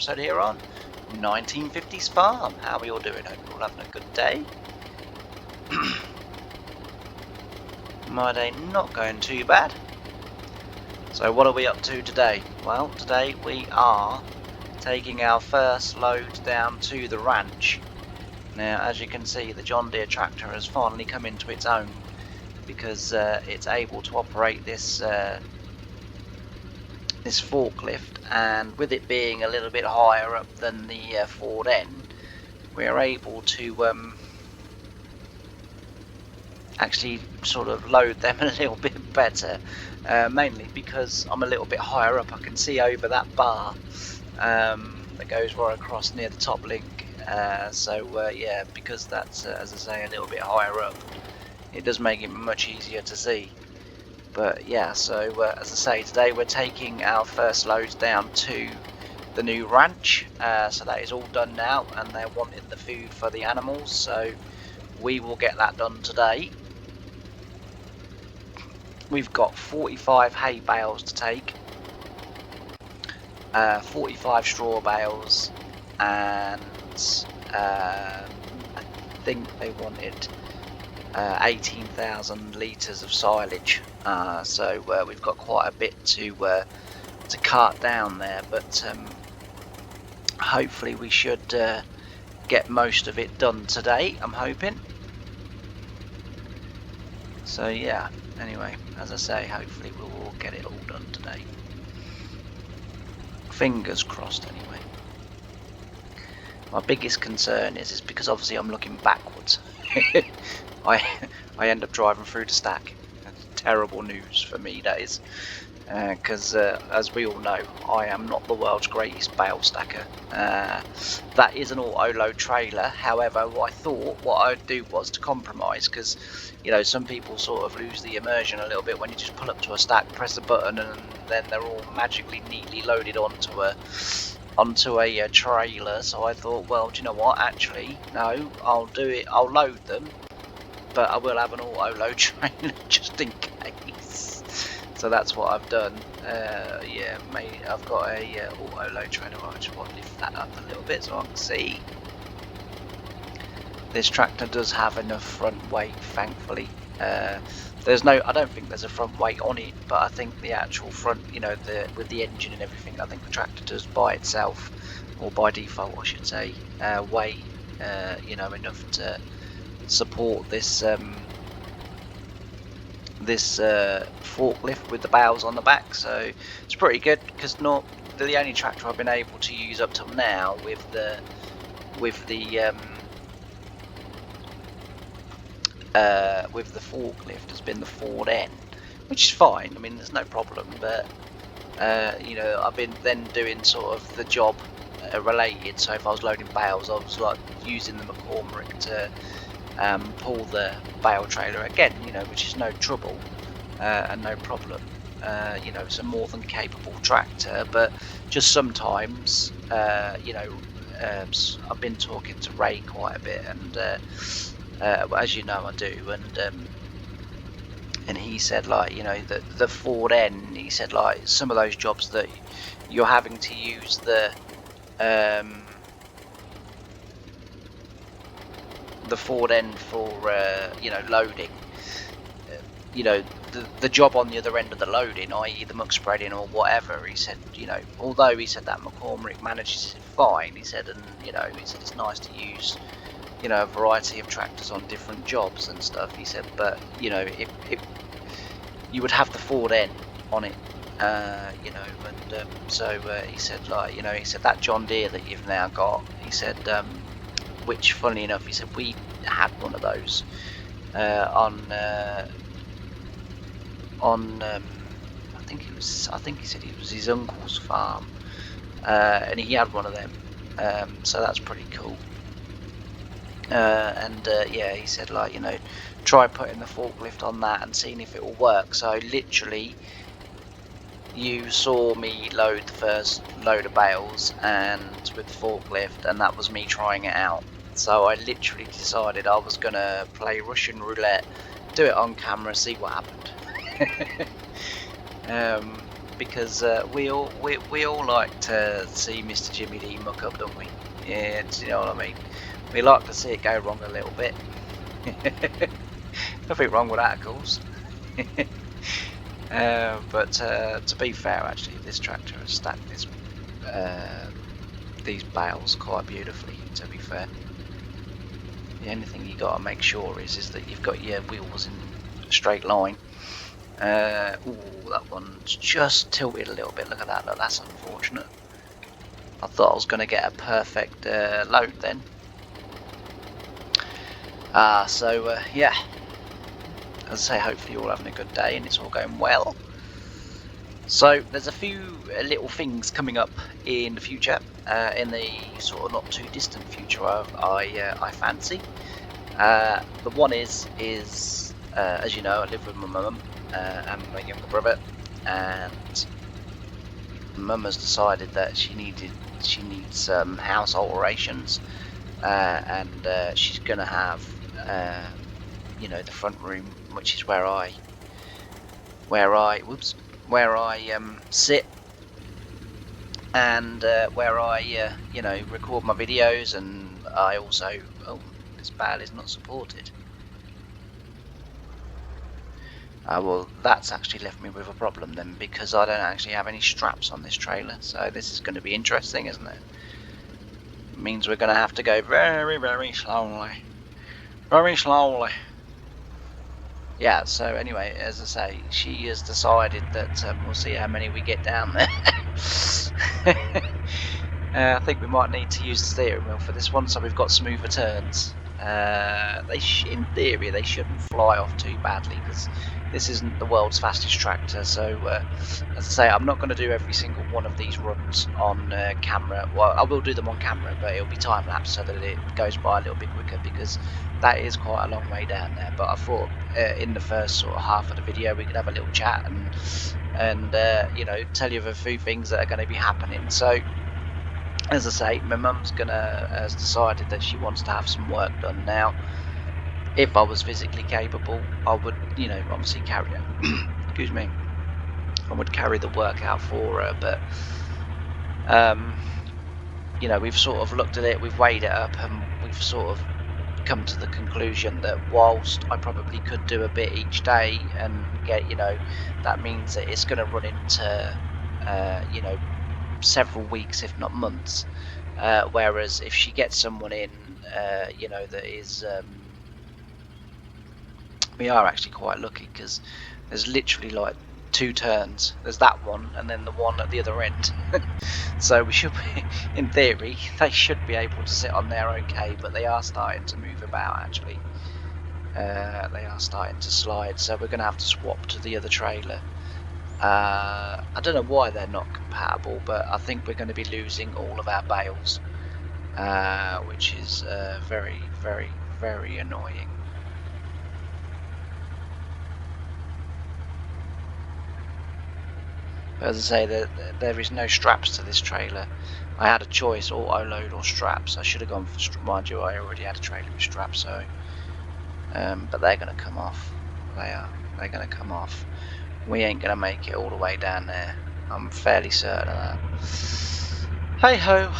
episode here on 1950's Farm. How are we all doing? Hope you're all having a good day. My day not going too bad. So what are we up to today? Well, today we are taking our first load down to the ranch. Now, as you can see, the John Deere tractor has finally come into its own because it's able to operate this this forklift, and with it being a little bit higher up than the Ford N, we're able to actually sort of load them a little bit better, mainly because I'm a little bit higher up. I can see over that bar that goes right across near the top link, yeah, because that's as I say, a little bit higher up, it does make it much easier to see. But yeah, so as I say, today we're taking our first loads down to the new ranch, so that is all done now, and they're wanting the food for the animals, so we will get that done today. We've got 45 hay bales to take, 45 straw bales, and I think they wanted 18,000 litres of silage, so we've got quite a bit to cart down there, but hopefully we should get most of it done today, I'm hoping. So yeah, anyway, as I say, hopefully we'll all get it all done today. Fingers crossed anyway. My biggest concern is because obviously I'm looking backwards. I end up driving through the stack. That's terrible news for me, that is, because as we all know, I am not the world's greatest bale stacker. That is an auto load trailer. However, what I thought what I'd do was to compromise, because you know, some people sort of lose the immersion a little bit when you just pull up to a stack, press a button, and then they're all magically neatly loaded onto a trailer. So I thought, well, do you know what, actually no, I'll do it, I'll load them, but I will have an auto load trailer just in case. So that's what I've done. Yeah, mate, I've got a auto load trailer. I just want to lift that up a little bit so I can see. This tractor does have enough front weight, thankfully. There's no, I don't think there's a front weight on it, but I think the actual front, you know, with the engine and everything, I think the tractor does by itself, or by default I should say, weigh you know, enough to support this forklift with the bales on the back. So it's pretty good, because not the only tractor I've been able to use up till now with the forklift has been the Ford N, which is fine. I mean, there's no problem, but you know, I've been then doing sort of the job related. So if I was loading bales, I was like using the McCormick to pull the bale trailer again, you know, which is no trouble and no problem. You know, it's a more than capable tractor, but just sometimes, you know, I've been talking to Ray quite a bit, and as you know I do, and he said, like, you know, the Ford N, he said, like, some of those jobs that you're having to use the Ford N for you know, loading, you know, the job on the other end of the loading, i.e. the muck spreading or whatever, he said, you know, although he said that McCormick manages it fine, he said, and you know, he said it's nice to use, you know, a variety of tractors on different jobs and stuff. He said, but you know, if you would have the Ford N on it, you know, and so he said, like, you know, he said that John Deere that you've now got, he said, which funnily enough, he said we had one of those on I think he said it was his uncle's farm, and he had one of them, so that's pretty cool. And yeah, he said, like, you know, try putting the forklift on that and seeing if it will work. So literally, you saw me load the first load of bales and with the forklift, and that was me trying it out. So I literally decided I was gonna play Russian roulette, do it on camera, see what happened. because we all like to see Mr. Jimmy D muck up, don't we? Yeah, do you know what I mean? We like to see it go wrong a little bit. Nothing wrong with that, of course. But to be fair, actually, this tractor has stacked these bales quite beautifully. To be fair, the only thing you got to make sure is that you've got your wheels in a straight line. Ooh, that one's just tilted a little bit. Look at that. Look, that's unfortunate. I thought I was going to get a perfect load then. Yeah. As I say, hopefully you're all having a good day and it's all going well. So there's a few little things coming up in the future, in the sort of not too distant future I fancy. The one is as you know, I live with my mum and my younger brother, and mum has decided that she needs some house alterations, and she's gonna have you know, the front room, which is where I sit, and where I you know, record my videos, and I also, oh, this bale is not supported. Well, that's actually left me with a problem then, because I don't actually have any straps on this trailer, so this is going to be interesting, isn't it? It means we're going to have to go very, very slowly. Very slowly. Yeah, so anyway, as I say, she has decided that we'll see how many we get down there. I think we might need to use the steering wheel for this one, so we've got smoother turns. In theory, they shouldn't fly off too badly, because this isn't the world's fastest tractor. So, as I say, I'm not going to do every single one of these runs on camera. Well, I will do them on camera, but it'll be time lapse so that it goes by a little bit quicker, because that is quite a long way down there. But I thought in the first sort of half of the video we could have a little chat and you know, tell you of a few things that are going to be happening. So, as I say, my mum's has decided that she wants to have some work done now. If I was physically capable, I would, you know, obviously carry it. Excuse me. I would carry the work out for her, but you know, we've sort of looked at it, we've weighed it up, and we've sort of come to the conclusion that whilst I probably could do a bit each day and get, you know, that means that it's going to run into, you know, several weeks, if not months. Whereas if she gets someone in, you know, that is, we are actually quite lucky, because there's literally like 2 turns. There's that one, and then the one at the other end. So we should be, in theory, they should be able to sit on there okay, but they are starting to move about actually. They are starting to slide, so we're going to have to swap to the other trailer. I don't know why they're not compatible, but I think we're going to be losing all of our bales, which is very, very, very annoying. But as I say, there is no straps to this trailer. I had a choice, auto load or straps. I should have gone for, mind you, I already had a trailer with straps, so but they're going to come off. They're going to come off. We ain't going to make it all the way down there. I'm fairly certain of that. Hey ho.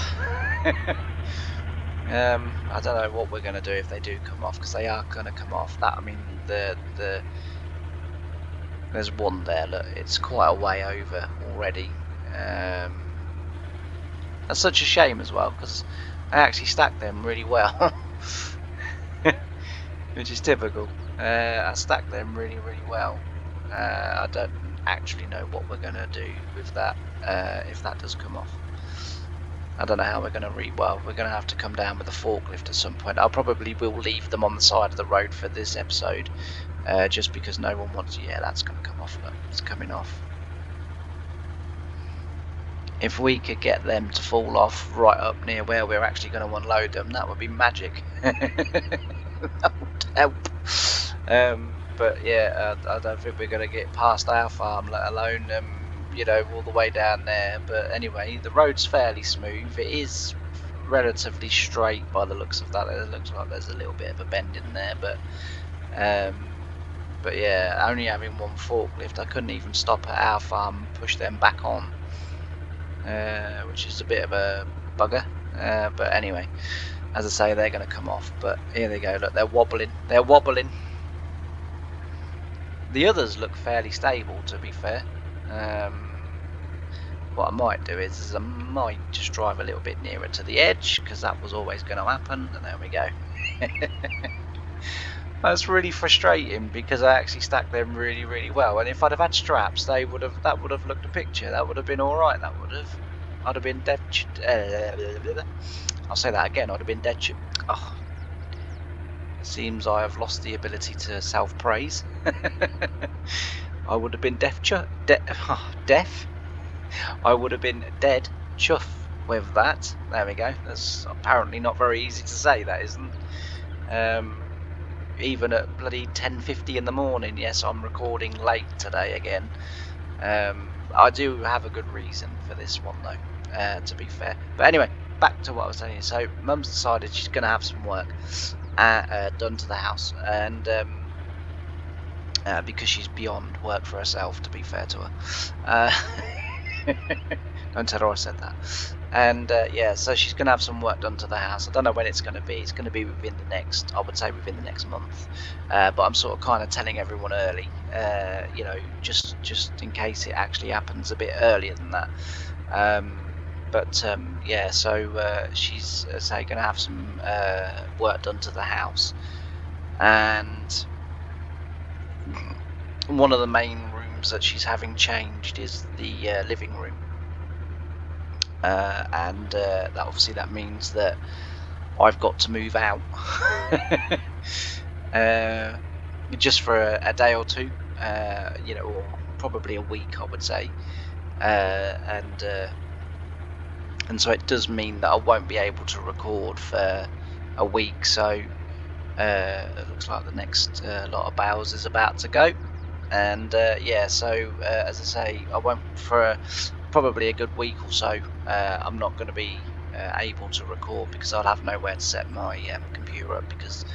I don't know what we're going to do if they do come off, because they are going to come off. That, I mean, there's one there. Look, it's quite a way over already. That's such a shame as well, because I actually stacked them really well, which is typical. I stacked them really, really well. I don't actually know what we're going to do with that if that does come off. I don't know how we're going to well, we're going to have to come down with a forklift at some point. I probably will leave them on the side of the road for this episode, just because no one wants. Yeah, that's going to come off. Look, it's coming off. If we could get them to fall off right up near where we're actually going to unload them, that would be magic. That would help. But yeah, I don't think we're going to get past our farm, let alone you know, all the way down there. But anyway, the road's fairly smooth. It is relatively straight by the looks of that. It looks like there's a little bit of a bend in there, but But yeah, only having one forklift, I couldn't even stop at our farm and push them back on, which is a bit of a bugger. But anyway, as I say, they're going to come off. But here they go. Look, they're wobbling. They're wobbling. The others look fairly stable, to be fair. What I might do is I might just drive a little bit nearer to the edge, because that was always going to happen. And there we go. That's really frustrating, because I actually stacked them really, really well. And if I'd have had straps, that would have looked a picture. That would have been all right. That would have. I'd have been dead. I'll say that again. I'd have been dead. Oh, it seems I have lost the ability to self-praise. I would have been deaf. I would have been dead chuff with that. There we go. That's apparently not very easy to say, that isn't. Even at bloody 10:50 in the morning. Yes, I'm recording late today again. I do have a good reason for this one though, to be fair. But anyway, back to what I was saying. So Mum's decided she's going to have some work done to the house, and because she's beyond work for herself, to be fair to her. Don't tell her I said that. And yeah, so she's going to have some work done to the house. I don't know when it's going to be. It's going to be within the next, I would say within the next month. But I'm sort of kind of telling everyone early, you know, just in case it actually happens a bit earlier than that. Yeah, so she's say going to have some work done to the house, and one of the main rooms that she's having changed is the living room. And that obviously that means that I've got to move out just for a day or two, you know, or probably a week, I would say, and so it does mean that I won't be able to record for a week. So it looks like the next lot of bales is about to go, and yeah, so as I say, I won't for probably a good week or so. I'm not going to be able to record because I'll have nowhere to set my computer up, because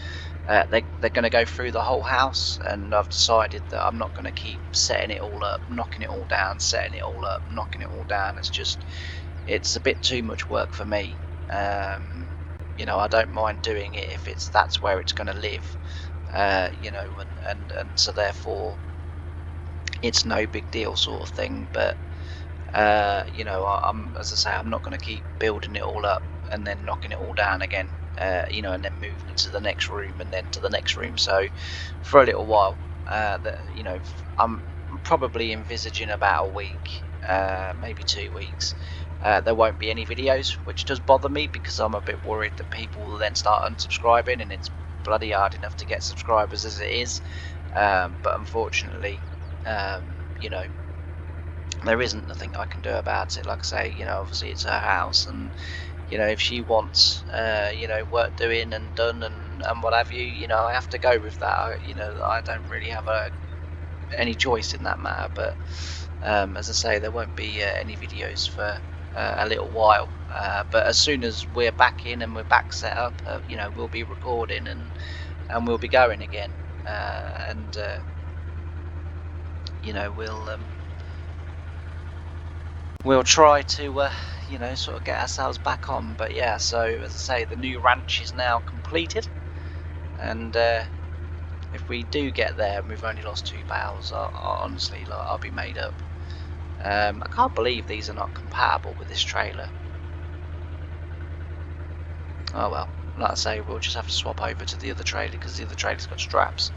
they're going to go through the whole house, and I've decided that I'm not going to keep setting it all up, knocking it all down, setting it all up, knocking it all down. It's a bit too much work for me. You know, I don't mind doing it if that's where it's going to live, you know, and so therefore it's no big deal sort of thing. But you know, as I say, I'm not going to keep building it all up and then knocking it all down again, you know, and then moving it to the next room and then to the next room. So for a little while, you know, I'm probably envisaging about a week, maybe 2 weeks. There won't be any videos, which does bother me, because I'm a bit worried that people will then start unsubscribing, and it's bloody hard enough to get subscribers as it is. But unfortunately, you know, there isn't nothing I can do about it. Like I say, you know, obviously it's her house, and you know, if she wants you know, work doing and done and what have you, you know, I have to go with that. You know, I don't really have any choice in that matter. But as I say, there won't be any videos for a little while, but as soon as we're back in and we're back set up, you know, we'll be recording and we'll be going again, and you know, we'll try to you know, sort of get ourselves back on. But yeah, so as I say, the new ranch is now completed, and if we do get there and we've only lost 2 bales, honestly, like, I'll be made up. I can't believe these are not compatible with this trailer. Oh well, like I say, we'll just have to swap over to the other trailer, because the other trailer's got straps,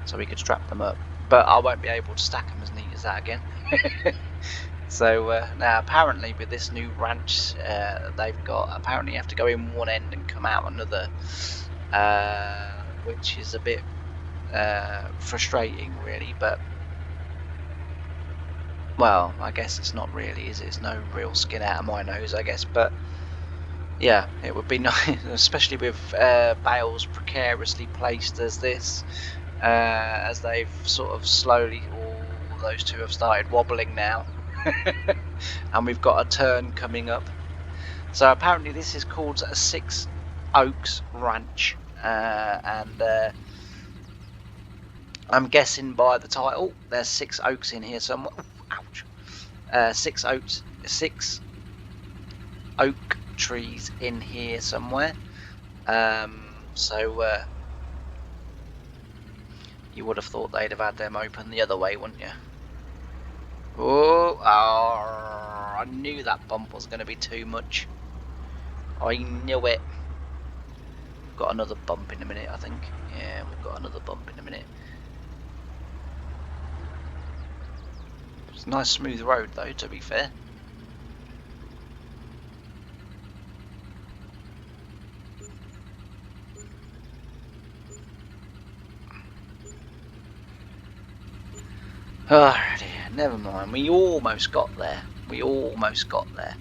so we could strap them up. But I won't be able to stack them as neat as that again. So now apparently with this new ranch they've got, apparently you have to go in one end and come out another, which is a bit frustrating really, but well, I guess it's not really, is it? It's no real skin out of my nose, I guess. But yeah, it would be nice, especially with bales precariously placed as this, as they've sort of slowly, those 2 have started wobbling now, and we've got a turn coming up. So apparently this is called a 6 Oaks Ranch, and I'm guessing by the title, there's 6 oaks in here somewhere. Ouch. 6 oak trees in here somewhere. So you would have thought they'd have had them open the other way, wouldn't you? Oh, I knew that bump was going to be too much. I knew it. We've got another bump in a minute, I think. Yeah, we've got another bump in a minute. It's a nice smooth road though, to be fair. Oh dear, never mind. We almost got there. We almost got there.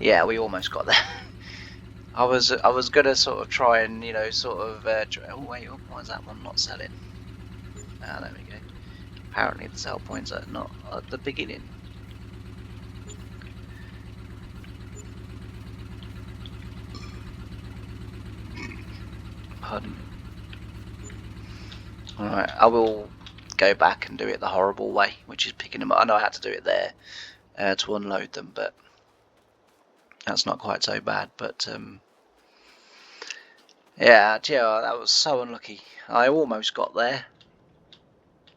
Yeah, we almost got there. I was gonna sort of try and sort of. Oh wait, why is that one not selling? Ah, there we go. Apparently the sell points are not at the beginning. Pardon. Alright, I will go back and do it the horrible way, which is picking them up. I know I had to do it there to unload them, but that's not quite so bad. But yeah, that was so unlucky. I almost got there.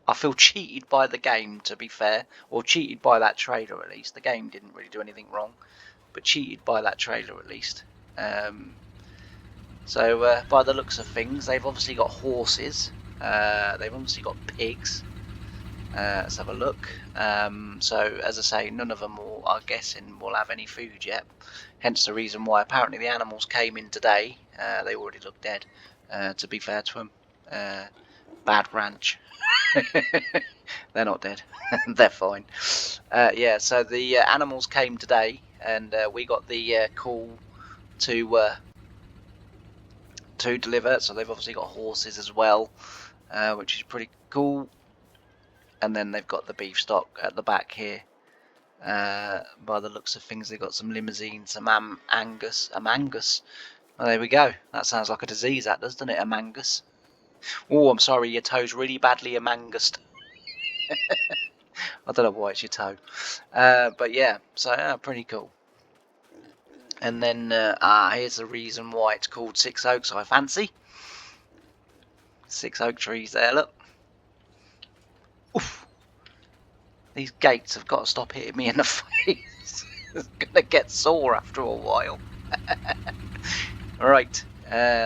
I feel cheated by the game, to be fair, or cheated by that trailer at least. The game didn't really do anything wrong, but cheated by that trailer at least. So by the looks of things, they've obviously got horses. They've obviously got pigs. Let's have a look. So as I say, none of them will, I'm guessing, will have any food yet. Hence the reason why apparently the animals came in today. They already look dead, to be fair to them. Bad ranch. They're not dead. They're fine. Yeah, so the animals came today, and we got the call to deliver. So they've obviously got horses as well, which is pretty cool. And then they've got the beef stock at the back here. By the looks of things, they've got some limousines, some Angus. Oh, there we go. That sounds like a disease, that does, doesn't it? Amangus. Oh, I'm sorry, your toe's really badly amangused. I don't know why it's your toe. But yeah, so pretty cool. And then here's the reason why it's called 6 oaks, I fancy. 6 oak trees there, look. Oof. These gates have got to stop hitting me in the face. It's going to get sore after a while. Right,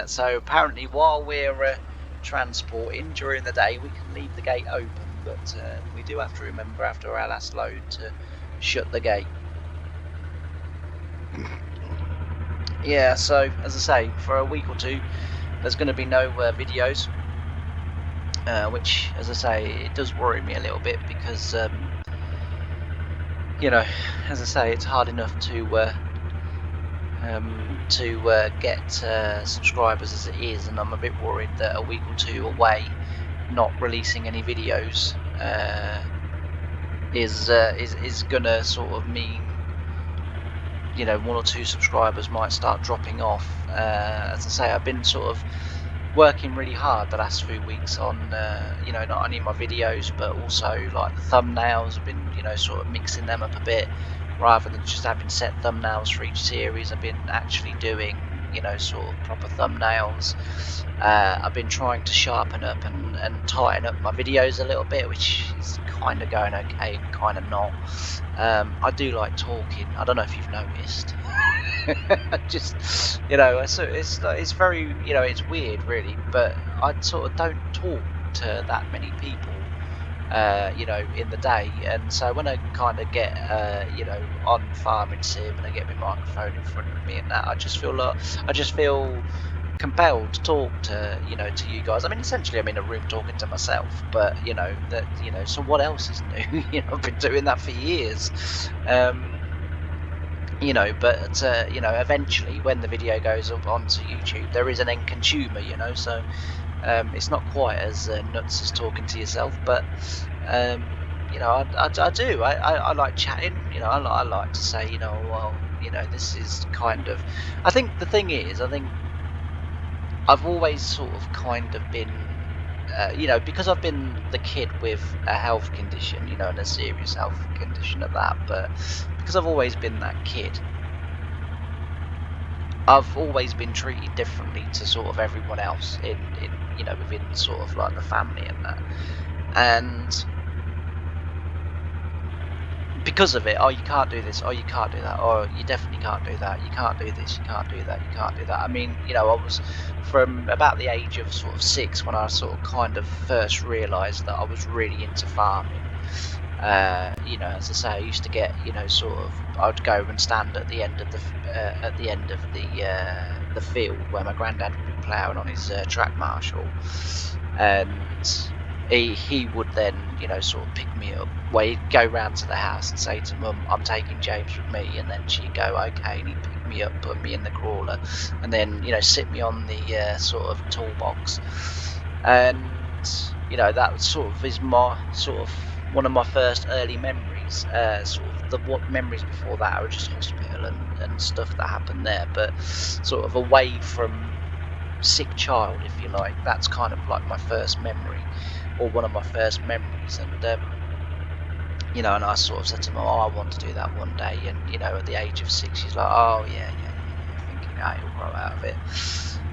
so apparently while we're transporting during the day, we can leave the gate open, but we do have to remember after our last load to shut the gate. Yeah, so as I say, for a week or two there's going to be no videos, which, as I say, it does worry me a little bit because as I say, it's hard enough to get subscribers as it is, and I'm a bit worried that a week or two away not releasing any videos is gonna sort of mean 1 or 2 subscribers might start dropping off. As I say, I've been sort of working really hard the last few weeks on not only my videos but also like the thumbnails. I've been sort of mixing them up a bit, rather than just having set thumbnails for each series. I've been actually doing sort of proper thumbnails. I've been trying to sharpen up and tighten up my videos a little bit, which is kind of going okay and kind of not. I do like talking. I don't know if you've noticed. Just it's very it's weird really, but I sort of don't talk to that many people in the day, and so when I kind of get on farming sim and I get my microphone in front of me and that, I just feel compelled to talk to to you guys. I mean, essentially I'm in a room talking to myself, but so what else is new? I've been doing that for years. But eventually when the video goes up onto YouTube, there is an end consumer, so it's not quite as nuts as talking to yourself, but you know, I do. I like chatting. You know, I like to say, you know, well, you know, this is kind of. I think the thing is, I think I've always sort of kind of been, you know, because I've been the kid with a health condition, you know, and a serious health condition at that. But because I've always been that kid, I've always been treated differently to sort of everyone else in you know, within sort of like the family and that. And because of it, oh, you can't do this, oh, you can't do that, oh, you definitely can't do that, you can't do this, you can't do that, you can't do that. I mean, you know, I was from about the age of sort of 6 when I sort of kind of first realised that I was really into farming. You know, as I say, I used to get, you know, sort of, I'd go and stand at the end of the field where my granddad would be ploughing on his track marshal, and he would then, you know, sort of pick me up. Well, he'd go round to the house and say to Mum, "I'm taking James with me," and then she'd go, "Okay," and he'd pick me up, put me in the crawler, and then, you know, sit me on the sort of toolbox, and you know, that sort of is my sort of one of my first early memories. Sort of the what memories before that are just hospital and stuff that happened there, but sort of away from sick child, if you like. That's kind of like my first memory, or one of my first memories. And you know, and I sort of said to Mum, "Oh, I want to do that one day." And you know, at the age of 6, she's like, "Oh yeah," thinking, "Ah, he'll grow out of it."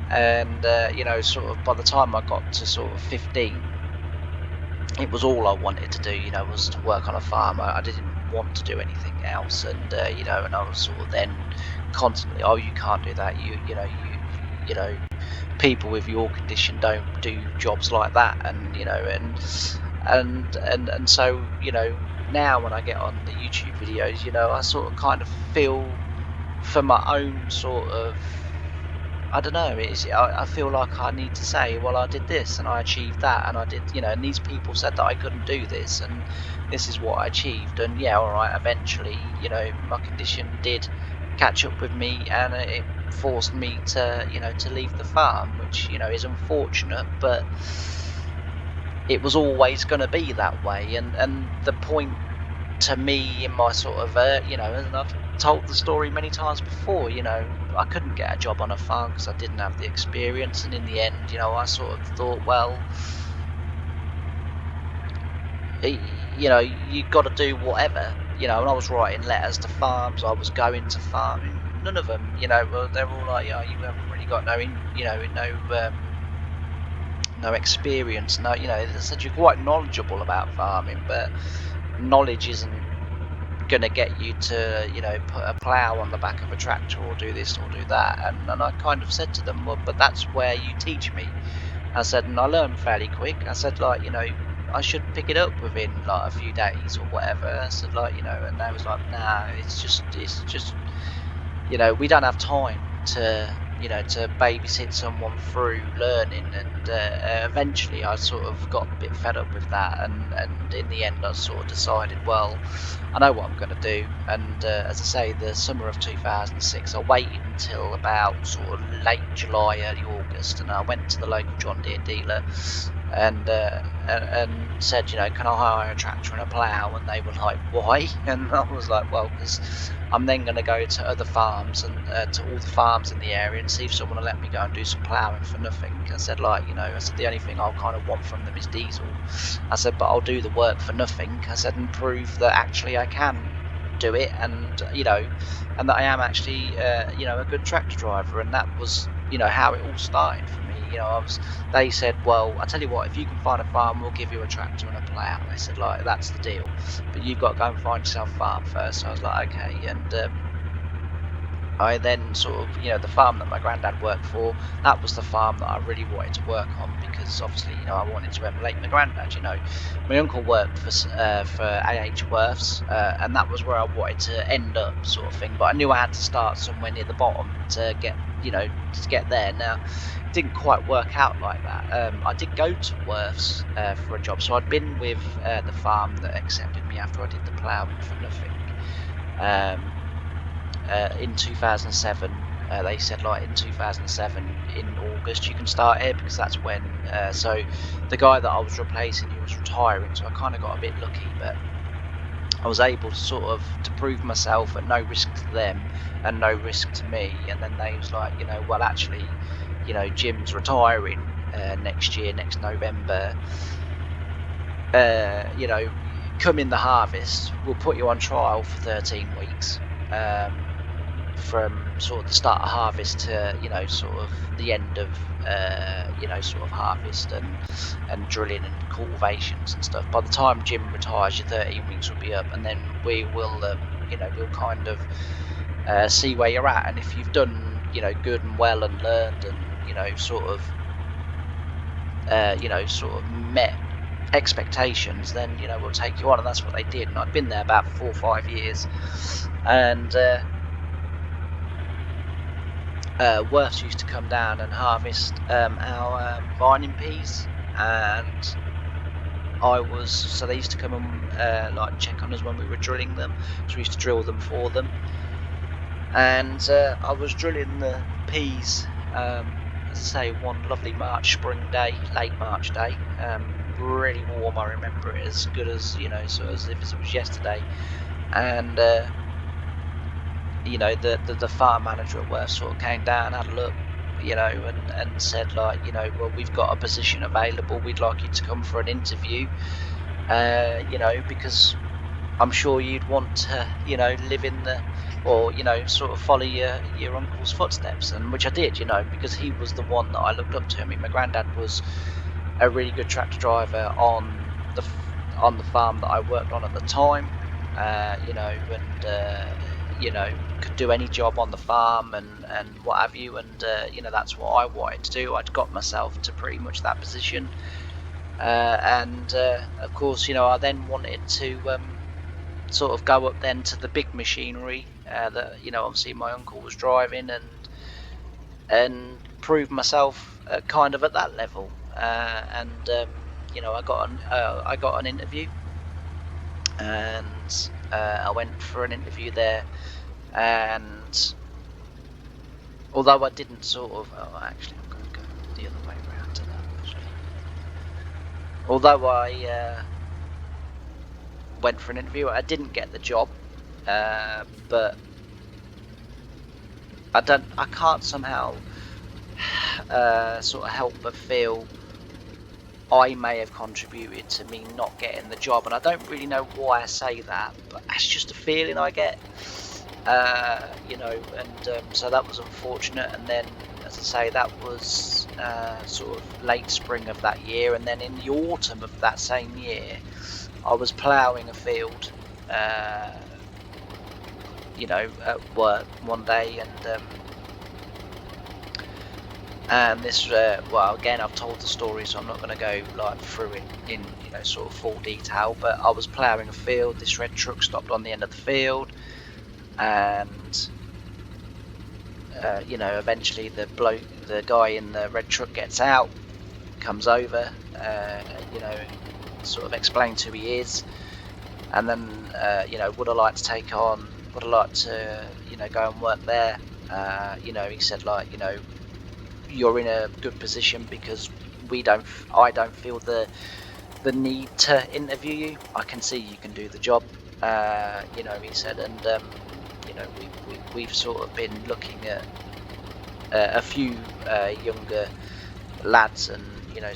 And you know, sort of by the time I got to sort of 15, it was all I wanted to do. You know, was to work on a farm. I didn't want to do anything else. And you know, and I was sort of then constantly, "Oh, you can't do that. You know, people with your condition don't do jobs like that." And you know, and so, you know, now when I get on the YouTube videos, you know, I sort of kind of feel for my own sort of, I don't know, I feel like I need to say, well, I did this and I achieved that, and I did, you know, and these people said that I couldn't do this, and this is what I achieved. And yeah, all right, eventually, you know, my condition did catch up with me, and it forced me to, you know, to leave the farm, which, you know, is unfortunate, but it was always going to be that way. And the point to me in my sort of, you know, and I've told the story many times before, you know, I couldn't get a job on a farm because I didn't have the experience. And in the end, you know, I sort of thought, well, you know, you got to do whatever, you know. And I was writing letters to farms, I was going to farming. None of them, you know, they're all like, "Oh, you haven't really got you know, no experience." No, you know, they said you're quite knowledgeable about farming, but knowledge isn't going to get you to, you know, put a plough on the back of a tractor or do this or do that. And I kind of said to them, well, but that's where you teach me. I said, and I learned fairly quick. I said, like, you know, I should pick it up within like a few days or whatever. I said, like, you know, and they was like, nah, it's just, you know, we don't have time to, you know, to babysit someone through learning. And eventually I sort of got a bit fed up with that, and in the end I sort of decided, well, I know what I'm going to do. And as I say, the summer of 2006, I waited until about sort of late July, early August, and I went to the local John Deere dealer and said, you know, can I hire a tractor and a plough? And they were like, why? And I was like, well, because I'm then going to go to other farms and to all the farms in the area and see if someone will let me go and do some ploughing for nothing. I said, like, you know, I said, the only thing I'll kind of want from them is diesel. I said, but I'll do the work for nothing. I said, and prove that actually I can do it, and you know, and that I am actually, you know, a good tractor driver. And that was, you know, how it all started for me. You know, they said, well, I tell you what, if you can find a farm, we'll give you a tractor and a plough. They said, like, that's the deal, but you've got to go and find yourself a farm first. So I was like, okay. And I then sort of, you know, the farm that my granddad worked for, that was the farm that I really wanted to work on, because obviously, you know, I wanted to emulate my granddad. You know, my uncle worked for A.H. Worth's, and that was where I wanted to end up, sort of thing. But I knew I had to start somewhere near the bottom to get, you know, to get there. Now, it didn't quite work out like that. I did go to Worth's for a job, so I'd been with the farm that accepted me after I did the ploughing for nothing. In 2007, they said, like, in 2007 in August you can start here, because that's when so the guy that I was replacing, he was retiring, so I kind of got a bit lucky. But I was able to sort of to prove myself at no risk to them and no risk to me. And then they was like, well, actually, Jim's retiring next year, next November. Come in the harvest, we'll put you on trial for 13 weeks. From sort of the start of harvest to sort of the end of sort of harvest and drilling and cultivations and stuff. By the time Jim retires, your 13 weeks will be up, and then we will we'll kind of see where you're at, and if you've done good and well and learned and sort of met expectations, then we'll take you on. And that's what they did. And I'd been there about 4 or 5 years, and Worths used to come down and harvest our vining peas, and so they used to come and like check on us when we were drilling them. So we used to drill them for them, and I was drilling the peas, as I say, one lovely March spring day, late March day, really warm. I remember it as good as sort of as if it was yesterday, and the farm manager at Worth sort of came down, had a look, and said like, well, we've got a position available. We'd like you to come for an interview, because I'm sure you'd want to, live in the, or sort of follow your uncle's footsteps, and which I did, because he was the one that I looked up to. I mean, my granddad was a really good tractor driver on the farm that I worked on at the time, could do any job on the farm and what have you, and that's what I wanted to do. I'd got myself to pretty much that position, and of course, I then wanted to sort of go up then to the big machinery that obviously my uncle was driving, and prove myself kind of at that level, and I got an interview, and I went for an interview there, and although I didn't sort of, actually I'm going to go the other way around to that actually. Although I went for an interview, I didn't get the job, but I can't somehow sort of help but feel I may have contributed to me not getting the job, and I don't really know why I say that, but that's just a feeling I get, so that was unfortunate. And then, as I say, that was sort of late spring of that year, and then in the autumn of that same year, I was ploughing a field, at work one day, and this, well, again, I've told the story, so I'm not going to go like through it in sort of full detail. But I was ploughing a field. This red truck stopped on the end of the field, and eventually the guy in the red truck gets out, comes over, sort of explains who he is, and then would I like to go and work there. He said like, you're in a good position because I don't feel the need to interview you. I can see you can do the job, he said, and we've sort of been looking at a few younger lads and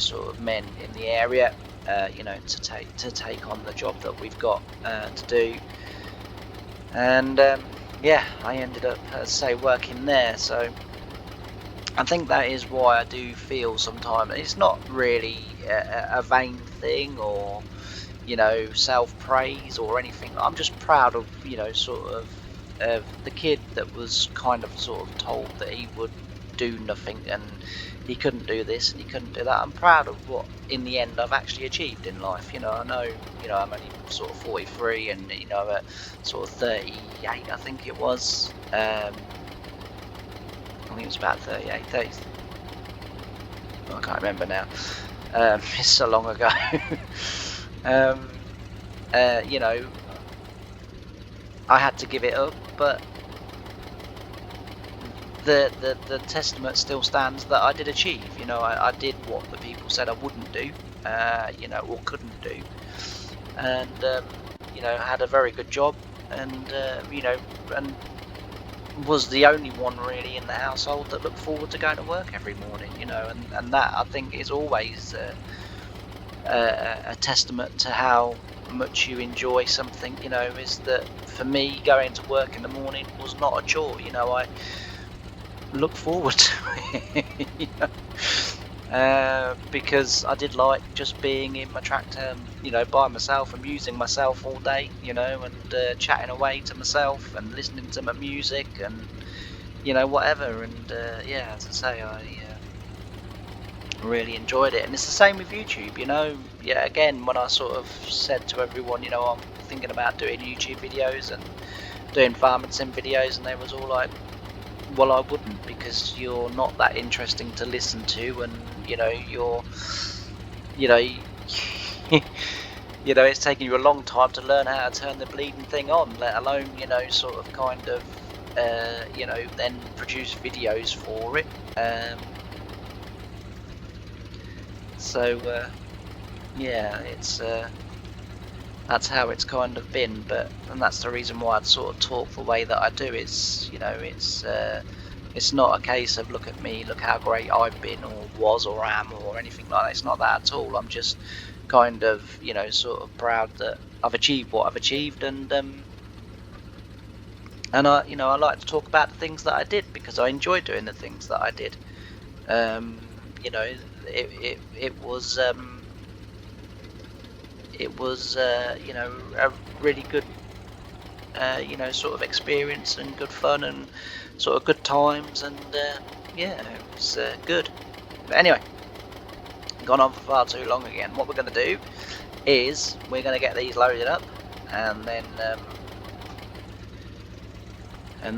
sort of men in the area, to take on the job that we've got to do, and I ended up, as I say, working there. So I think that is why I do feel sometimes it's not really a vain thing or self-praise or anything. I'm just proud of sort of the kid that was kind of sort of told that he would do nothing and he couldn't do this and he couldn't do that. I'm proud of what in the end I've actually achieved in life. I know I'm only sort of 43, and at sort of 38 I think it was, I think it was about 38, 30. I can't remember now. It's so long ago. I had to give it up, but the testament still stands that I did achieve. I did what the people said I wouldn't do, or couldn't do, and you know, had a very good job, and you know, and was the only one really in the household that looked forward to going to work every morning, you know, and that I think is always a testament to how much you enjoy something, you know, is that for me going to work in the morning was not a chore, you know, I look forward to it, you know, because I did like just being in my tractor, you know, by myself, amusing myself all day, you know, and chatting away to myself and listening to my music and, you know, whatever. And yeah, as I say, I really enjoyed it. And it's the same with YouTube, you know. Yeah, again, when I sort of said to everyone, you know, I'm thinking about doing YouTube videos and doing farming sim videos, and they was all like, well, I wouldn't, because you're not that interesting to listen to, and you know, you know, you know, it's taking you a long time to learn how to turn the bleeding thing on, let alone, you know, sort of kind of, you know, then produce videos for it. So yeah, it's that's how it's kind of been, and that's the reason why I'd sort of talk the way that I do. Is, you know, it's not a case of look at me, look how great I've been or was or am or anything like that. It's not that at all. I'm just kind of, you know, sort of proud that I've achieved what I've achieved, and I, you know, I like to talk about the things that I did because I enjoy doing the things that I did. You know, it was you know, a really good you know, sort of experience and good fun and sort of good times, and yeah, it was good. But anyway, gone on for far too long again. What we're going to do is we're going to get these loaded up, and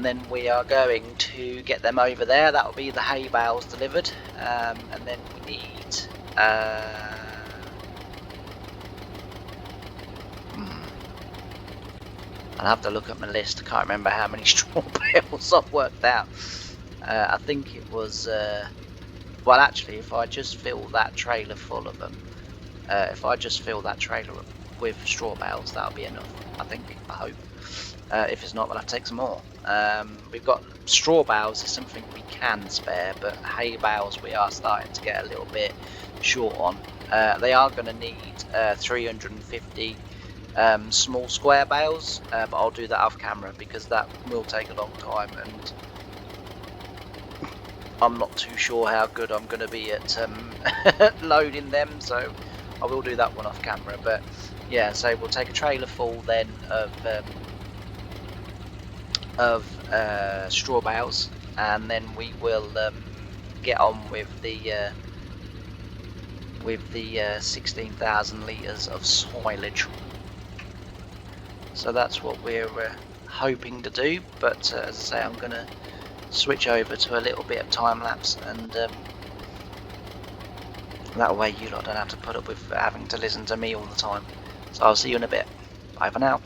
then we are going to get them over there. That will be the hay bales delivered, and then we need I'll have to look at my list. I can't remember how many straw bales I've worked out. I think it was well, actually, if I just fill that trailer full of them, if I just fill that trailer with straw bales, that'll be enough, I think, I hope. If it's not, we'll have to take some more. We've got straw bales is something we can spare, but hay bales we are starting to get a little bit short on. They are going to need 350 small square bales, but I'll do that off camera because that will take a long time, and I'm not too sure how good I'm going to be at loading them, so I will do that one off camera. But yeah, so we'll take a trailer full then of straw bales, and then we will get on with the 16,000 litres of silage. So that's what we're hoping to do, but as I say, I'm going to switch over to a little bit of time lapse, and that way you lot don't have to put up with having to listen to me all the time. So I'll see you in a bit. Bye for now.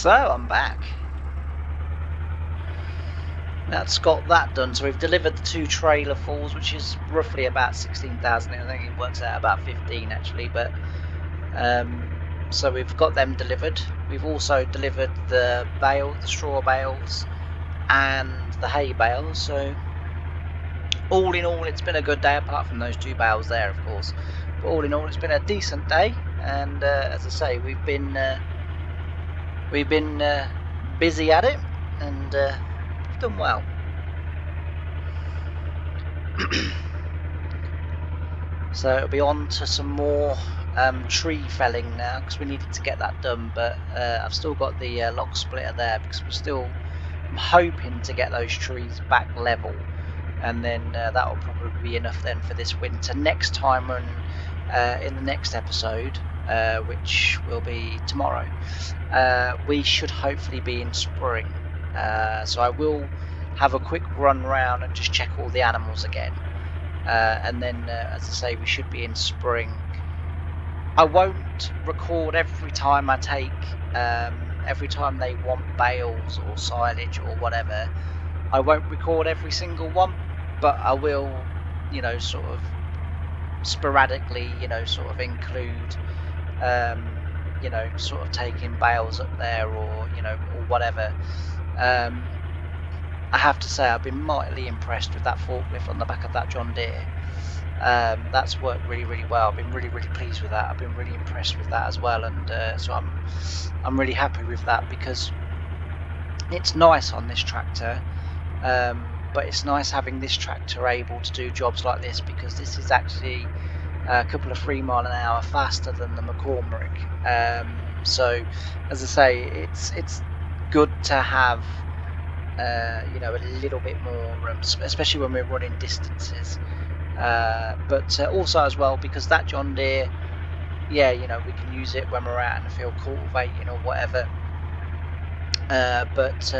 So I'm back. that's got that done. So we've delivered the 2 trailer fulls, which is roughly about 16,000. I think it works out about 15 actually, but so we've got them delivered. We've also delivered the straw bales, and the hay bales. So all in all, it's been a good day, apart from those 2 bales there, of course. But all in all, it's been a decent day, and as I say, we've been busy at it, and we've done well. So it'll be on to some more tree felling now, because we needed to get that done. But I've still got the log splitter there, because I'm hoping to get those trees back level, and then that will probably be enough then for this winter. Next time, in the next episode, which will be tomorrow, we should hopefully be in spring. So I will have a quick run round and just check all the animals again. And then, as I say, we should be in spring. I won't record every time I take, every time they want bales or silage or whatever. I won't record every single one, but I will, sort of sporadically, sort of include, sort of taking bales up there, or or whatever. I have to say, I've been mightily impressed with that forklift on the back of that John Deere. That's worked really, really well. I've been really, really pleased with that. I've been really impressed with that as well, and so I'm really happy with that, because it's nice on this tractor. But it's nice having this tractor able to do jobs like this, because this is actually a couple of 3 mile an hour faster than the McCormick. So, as I say, it's good to have a little bit more, especially when we're running distances. But also as well, because that John Deere, we can use it when we're out in the field cultivating or whatever. But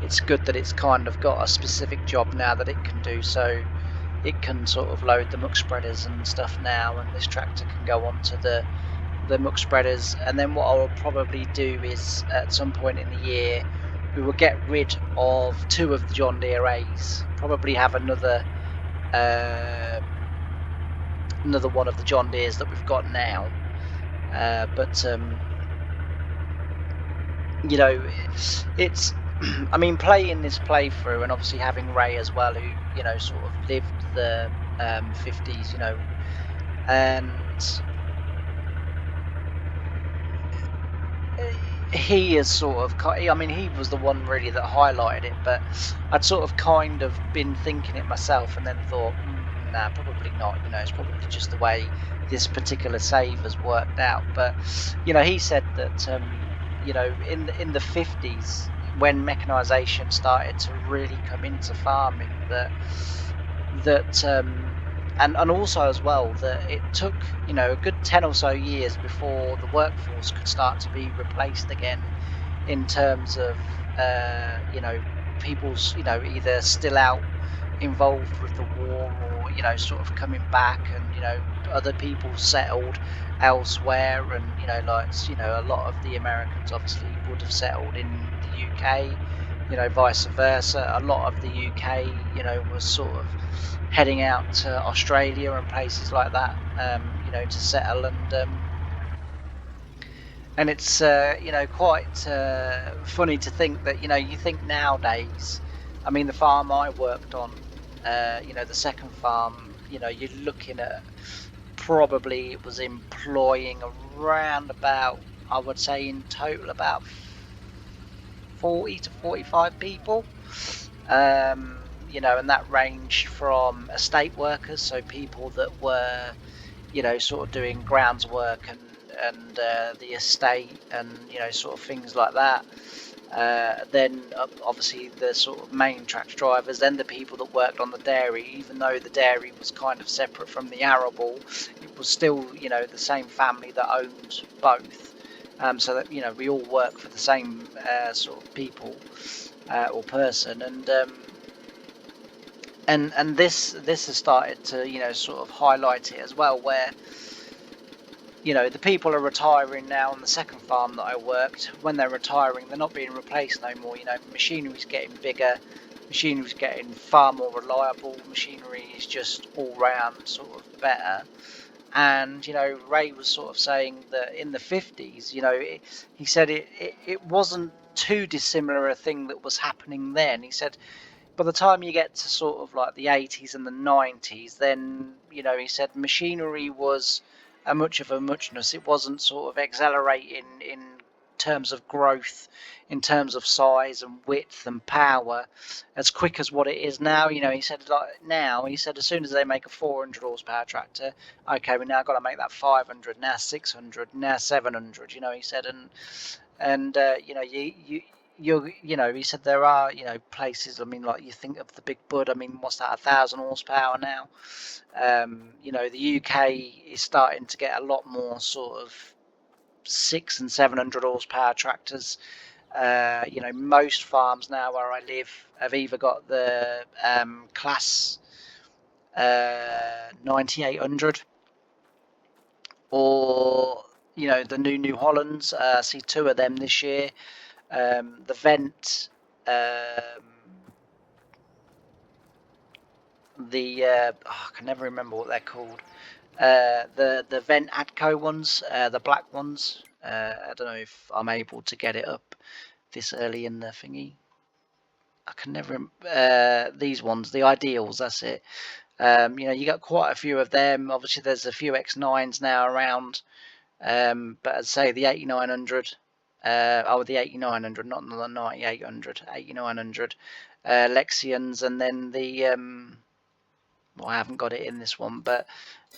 it's good that it's kind of got a specific job now that it can do. So it can sort of load the muck spreaders and stuff now, and this tractor can go onto the muck spreaders. And then what I'll probably do is, at some point in the year, we will get rid of 2 of the John Deere A's, probably have another one of the John Deeres that we've got now. But it's I mean, playing this playthrough, and obviously having Ray as well, who sort of lived the 50s, and he is sort of, I mean, he was the one really that highlighted it, but I'd sort of kind of been thinking it myself, and then thought, nah, probably not. It's probably just the way this particular save has worked out. But he said that in the 50s, when mechanisation started to really come into farming, and also as well, that it took a good 10 or so years before the workforce could start to be replaced again, in terms of people's either still out involved with the war, or sort of coming back, and other people settled elsewhere, and a lot of the Americans obviously would have settled in the UK, vice versa. A lot of the UK was sort of heading out to Australia and places like that, to settle, and it's quite funny to think that you think nowadays, I mean, the farm I worked on, the second farm, you're looking at, probably it was employing around about, I would say in total, about 40 to 45 people. And that ranged from estate workers, so people that were sort of doing grounds work, and the estate, and sort of things like that. Then obviously the sort of main tractor drivers, then the people that worked on the dairy. Even though the dairy was kind of separate from the arable, it was still the same family that owned both. So that we all work for the same sort of people or person, and this has started to sort of highlight it as well, where you know, the people are retiring now on the second farm that I worked. When they're retiring, they're not being replaced no more. You know, machinery's getting bigger, machinery's getting far more reliable, machinery is just all round sort of better. And, you know, Ray was sort of saying that in the 50s, you know, he said it wasn't too dissimilar a thing that was happening then. He said by the time you get to sort of like the 80s and the 90s, then, you know, he said machinery was a much of a muchness. It wasn't sort of accelerating in terms of growth, in terms of size and width and power as quick as what it is now. You know, he said like now, he said as soon as they make a 400 horsepower tractor, okay, we now got to make that 500, now 600, now 700, you know, he said. And you know, you know, he said there are, you know, places, I mean, like you think of the Big Bud, I mean, what's that, 1,000 horsepower now? You know, the UK is starting to get a lot more sort of 600 and 700 horsepower tractors. You know, most farms now where I live have either got the Claas 9800 or, you know, the new Hollands. I see two of them this year. The Fendt, I can never remember what they're called. The Fendt Adco ones, the black ones. I don't know if I'm able to get it up this early in the thingy. I can never. These ones, the ideals. That's it. You know, you got quite a few of them. Obviously, there's a few X9s now around. But I'd say the 8900. The 8900, not the 9800, 8900 Lexians, and then the well, I haven't got it in this one, but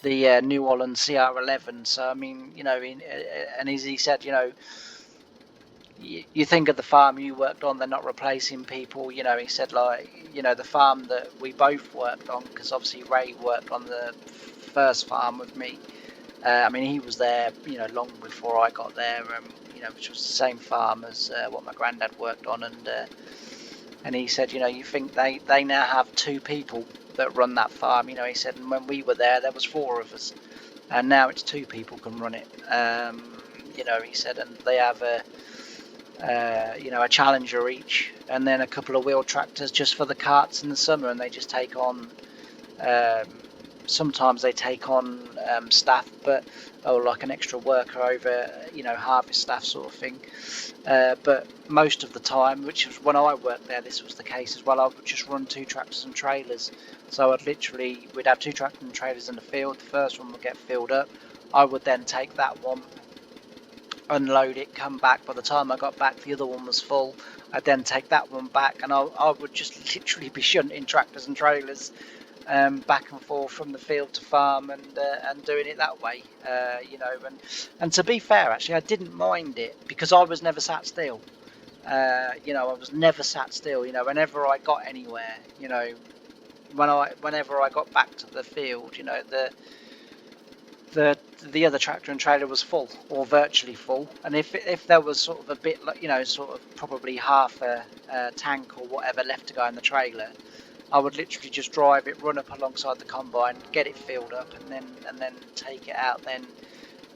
the New Holland CR11. So I mean, you know, and as he said, you know, you think of the farm you worked on, they're not replacing people. You know, he said, like, you know, the farm that we both worked on, because obviously Ray worked on the first farm with me. I mean, he was there, you know, long before I got there, you know, which was the same farm as what my granddad worked on, and he said, you know, you think they now have two people that run that farm. You know, he said, and when we were there was four of us, and now it's two people can run it. You know, he said, and they have you know, a Challenger each, and then a couple of wheel tractors just for the carts in the summer, and they just take on. Sometimes they take on staff, but like an extra worker over, you know, harvest staff sort of thing. But most of the time, which was when I worked there, this was the case as well. I would just run two tractors and trailers. So we'd have two tractors and trailers in the field. The first one would get filled up. I would then take that one, unload it, come back. By the time I got back, the other one was full. I'd then take that one back, and I would just literally be shunting tractors and trailers back and forth from the field to farm, and doing it that way. You know, and to be fair, actually, I didn't mind it because I was never sat still. You know, I was never sat still. You know, whenever I got anywhere, you know, whenever I got back to the field, you know, the other tractor and trailer was full or virtually full, and if there was sort of a bit, you know, sort of probably half a tank or whatever left to go in the trailer, I would literally just drive it, run up alongside the combine, get it filled up, and then take it out then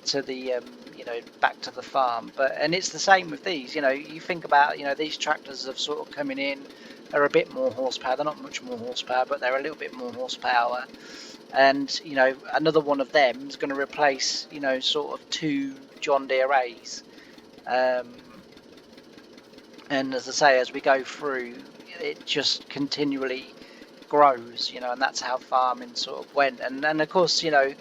to the you know, back to the farm. And it's the same with these. You know, you think about, you know, these tractors have sort of coming in. They're a bit more horsepower. They're not much more horsepower, but they're a little bit more horsepower. And, you know, another one of them is going to replace, you know, sort of two John Deere A's. And as I say, as we go through, it just continually grows, you know, and that's how farming sort of went. And of course, you know,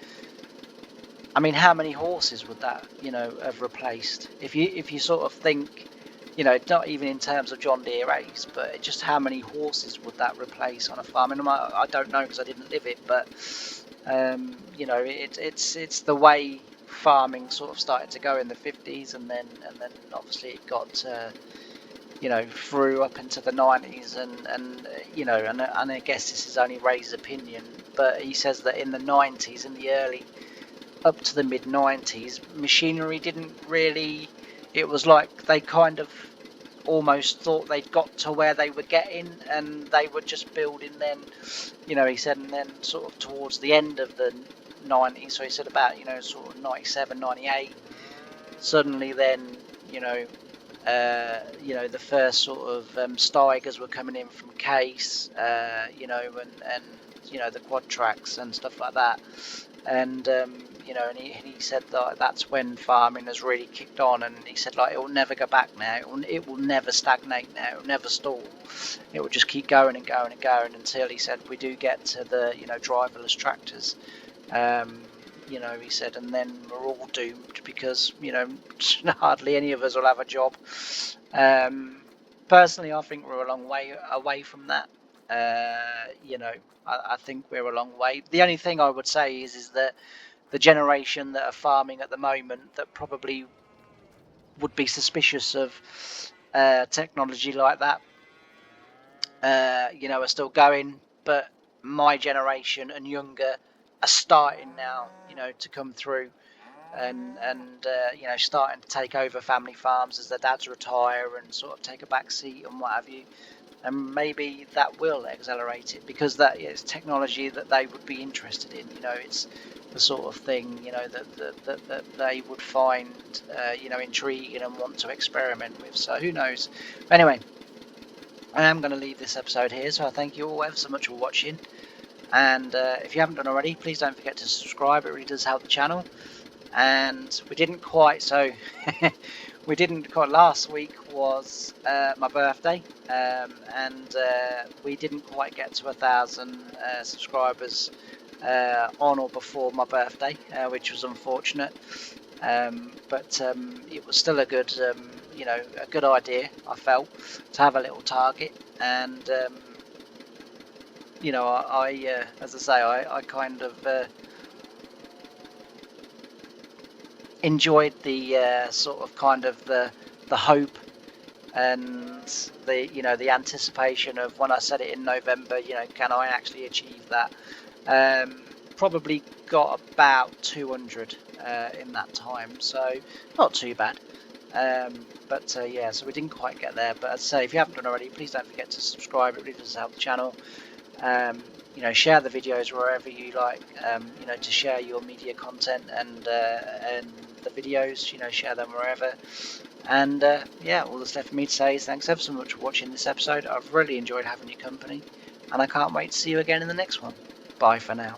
I mean, how many horses would that, you know, have replaced? If you sort of think, you know, not even in terms of John Deere A's, but just how many horses would that replace on a farm? And I don't know because I didn't live it, but you know, it's the way farming sort of started to go in the 50s, and then obviously it got you know, through up into the 90s, and you know, and I guess this is only Ray's opinion, but he says that in the 90s, in the early up to the mid 90s, machinery didn't really, it was like they kind of almost thought they'd got to where they were getting, and they were just building then, you know, he said, and then sort of towards the end of the 90. So he said about, sort of 97, 98. Suddenly then, the first sort of Steigers were coming in from Case, and the quad tracks and stuff like that. And and he said that that's when farming has really kicked on, and he said like it will never go back now. It will never stagnate now. It will never stall. It will just keep going and going and going until, he said, we do get to the driverless tractors. He said, and then we're all doomed because hardly any of us will have a job. Personally, I think we're a long way away from that. I think we're a long way. The only thing I would say is that the generation that are farming at the moment that probably would be suspicious of technology like that, are still going, but my generation and younger are starting now, to come through and starting to take over family farms as their dads retire and sort of take a back seat and what have you. And maybe that will accelerate it because that is technology that they would be interested in. It's the sort of thing that they would find intriguing and want to experiment with. So who knows? But anyway, I am going to leave this episode here. So I thank you all ever so much for watching. And if you haven't done already, please don't forget to subscribe. It really does help the channel. And we didn't quite last week was my birthday, and we didn't quite get to 1,000 subscribers on or before my birthday, which was unfortunate, but it was still a good a good idea, I felt, to have a little target. And I as I say, I kind of enjoyed the sort of kind of the hope and the anticipation of when I said it in November, can I actually achieve that? Probably got about 200 in that time, so not too bad. But so we didn't quite get there. But as I say, if you haven't done already, please don't forget to subscribe. It really does help the channel. Share the videos wherever you like, to share your media content and the videos, share them wherever. And all that's left for me to say is thanks ever so much for watching this episode. I've really enjoyed having your company, and I can't wait to see you again in the next one. Bye for now.